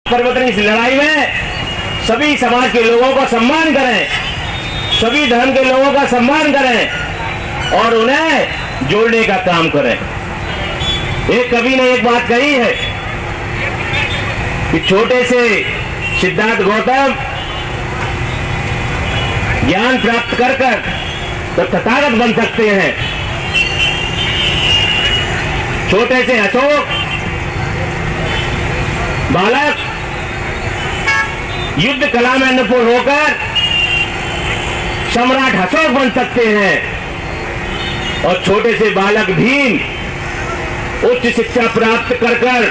परिवर्तन इस लड़ाई में सभी समाज के लोगों का सम्मान करें, सभी धर्म के लोगों का सम्मान करें और उन्हें जोड़ने का काम करें। एक कवि ने एक बात कही है कि छोटे से सिद्धार्थ गौतम ज्ञान प्राप्त कर कर तो तथागत बन सकते हैं, छोटे से अशोक बालक युद्ध कला में निपुण होकर सम्राट अशोक बन सकते हैं और छोटे से बालक भीम उच्च शिक्षा प्राप्त कर कर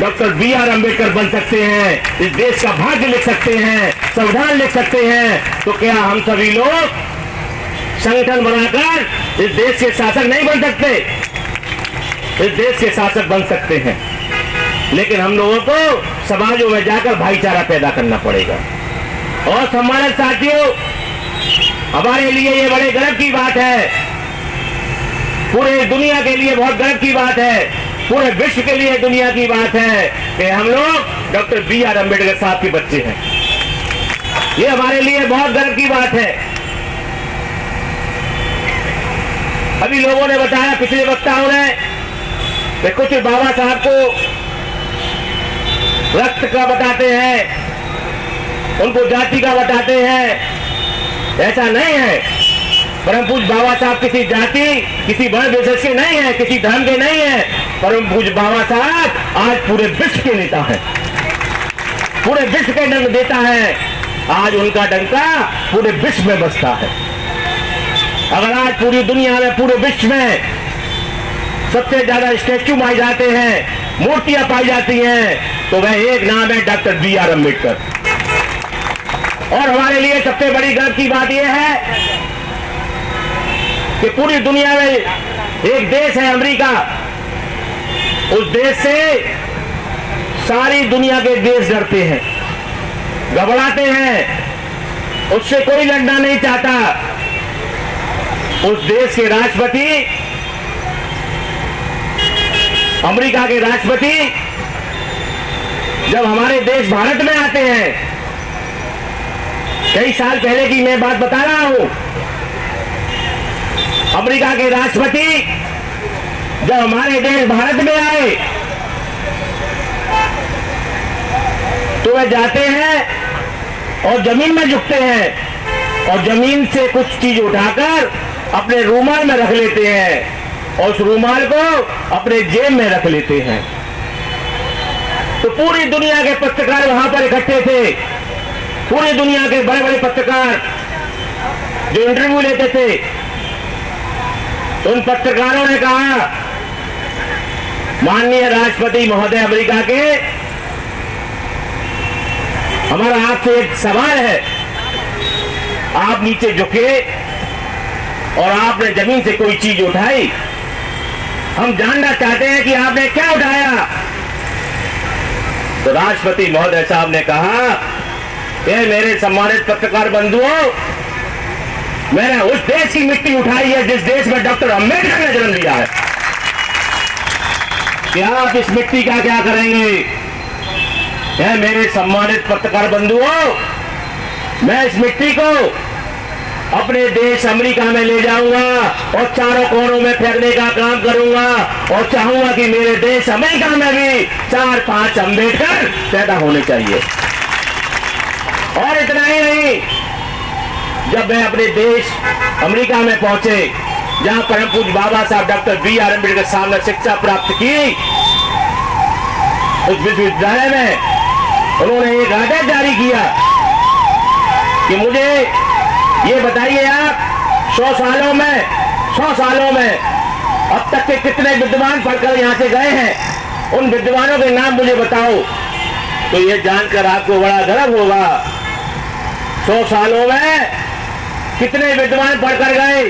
डॉक्टर बी.आर. अम्बेडकर बन सकते हैं, इस देश का भाग्य लिख सकते हैं, संविधान लिख सकते हैं। तो क्या हम सभी लोग संगठन बनाकर इस देश के शासक नहीं बन सकते? इस देश के शासक बन सकते हैं, लेकिन हम लोगों को समाजों में जाकर भाईचारा पैदा करना पड़ेगा। और सम्मानित साथियों, हमारे लिए ये बड़े गर्व की बात है, पूरे दुनिया के लिए बहुत गर्व की बात है, पूरे विश्व के लिए दुनिया की बात है कि हम लोग डॉक्टर बी.आर. अम्बेडकर साहब के बच्चे हैं। ये हमारे लिए बहुत गर्व की बात है। अभी लोगों ने बताया, पिछले वक्ताओं ने, कि कुछ बाबा साहब को रक्त का बताते हैं, उनको जाति का बताते हैं। ऐसा नहीं है। परम पूज्य बाबा साहब किसी जाति, किसी वर्ण विशेष के नहीं है, किसी धर्म के नहीं है। परम पूज्य बाबा साहब आज पूरे विश्व के नेता हैं, पूरे विश्व के डंक देता है। आज उनका डंका पूरे विश्व में बजता है। अगर आज पूरी दुनिया में, पूरे विश्व में सबसे ज्यादा स्टैच्यू पाए जाते हैं, मूर्तियां पाई जाती हैं, तो वह एक नाम है डॉक्टर बी.आर. अम्बेडकर। और हमारे लिए सबसे बड़ी गर्व की बात यह है कि पूरी दुनिया में एक देश है अमेरिका, उस देश से सारी दुनिया के देश डरते हैं, घबराते हैं, उससे कोई लड़ना नहीं चाहता। उस देश के राष्ट्रपति, अमेरिका के राष्ट्रपति जब हमारे देश भारत में आते हैं, कई साल पहले की मैं बात बता रहा हूं, अमेरिका के राष्ट्रपति जब हमारे देश भारत में आए तो वे जाते हैं और जमीन में झुकते हैं और जमीन से कुछ चीज उठाकर अपने रूमाल में रख लेते हैं और उस रूमाल को अपने जेब में रख लेते हैं। तो पूरी दुनिया के पत्रकार वहां पर इकट्ठे थे, पूरी दुनिया के बड़े बड़े पत्रकार जो इंटरव्यू लेते थे। तो उन पत्रकारों ने कहा, माननीय राष्ट्रपति महोदय अमेरिका के, हमारा आपसे एक सवाल है। आप नीचे झुके और आपने जमीन से कोई चीज उठाई, हम जानना चाहते हैं कि आपने क्या उठाया। तो राष्ट्रपति महोदय साहब ने कहा, ये मेरे सम्मानित पत्रकार बंधुओं, मैंने उस देश की मिट्टी उठाई है जिस देश में डॉक्टर अम्बेडकर ने जन्म लिया है। क्या आप इस मिट्टी का क्या करेंगे? यह मेरे सम्मानित पत्रकार बंधुओं, मैं इस मिट्टी को अपने देश अमेरिका में ले जाऊंगा और चारों कोनों में फेंकने का काम करूंगा और चाहूंगा कि मेरे देश अमेरिका में भी 4-5 अम्बेडकर पैदा होने चाहिए। और इतना ही नहीं, जब मैं अपने देश अमेरिका में पहुंचे, जहां परम पूज्य बाबा साहब डॉक्टर बी.आर. अम्बेडकर साहब ने शिक्षा प्राप्त की, उस विश्वविद्यालय में उन्होंने एक आदेश जारी किया कि मुझे ये बताइए आप 100 सालों में अब तक के कितने विद्वान पढ़कर यहां से गए हैं, उन विद्वानों के नाम मुझे बताओ। तो ये जानकर आपको बड़ा गर्व होगा, 100 सालों में कितने विद्वान पढ़कर गए।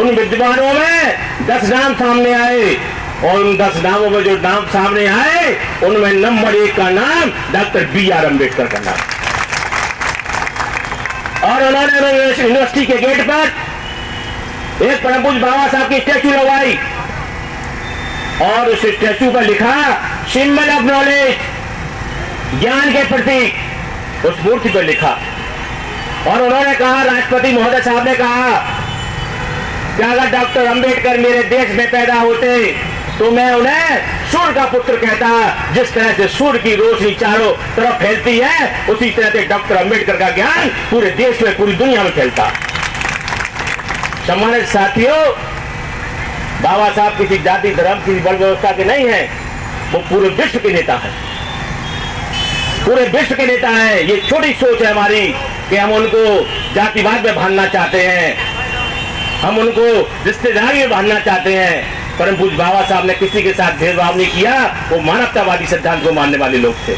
उन विद्वानों में 10 नाम सामने आए और उन 10 नामों में जो नाम सामने आए उनमें नंबर 1 का नाम डॉक्टर बी.आर. अम्बेडकर का नाम। और उन्होंने यूनिवर्सिटी के गेट पर एक परम पूज्य बाबा साहब की स्टैचू लगवाई और उस स्टैचू पर लिखा सिंबल ऑफ नॉलेज, ज्ञान के प्रतीक उस मूर्ति पर लिखा। और उन्होंने कहा, राष्ट्रपति महोदय साहब ने कहा कि अगर डॉक्टर अंबेडकर मेरे देश में पैदा होते तो मैं उन्हें सूर्य का पुत्र कहता। जिस तरह से सूर्य की रोशनी चारों तरफ फैलती है, उसी तरह से डॉक्टर अंबेडकर का ज्ञान पूरे देश में, पूरी दुनिया में फैलता। सम्मानित साथियों, बाबा साहब किसी जाति धर्म किसी बल व्यवस्था के नहीं है, वो पूरे विश्व के नेता है, पूरे विश्व के नेता है। ये छोटी सोच है हमारी कि हम उनको जातिवाद में बांधना चाहते हैं, हम उनको रिश्तेदारी में बांधना चाहते हैं। परम पूज्य बाबा साहब ने किसी के साथ भेदभाव नहीं किया, वो मानवतावादी सिद्धांत को मानने वाले लोग थे।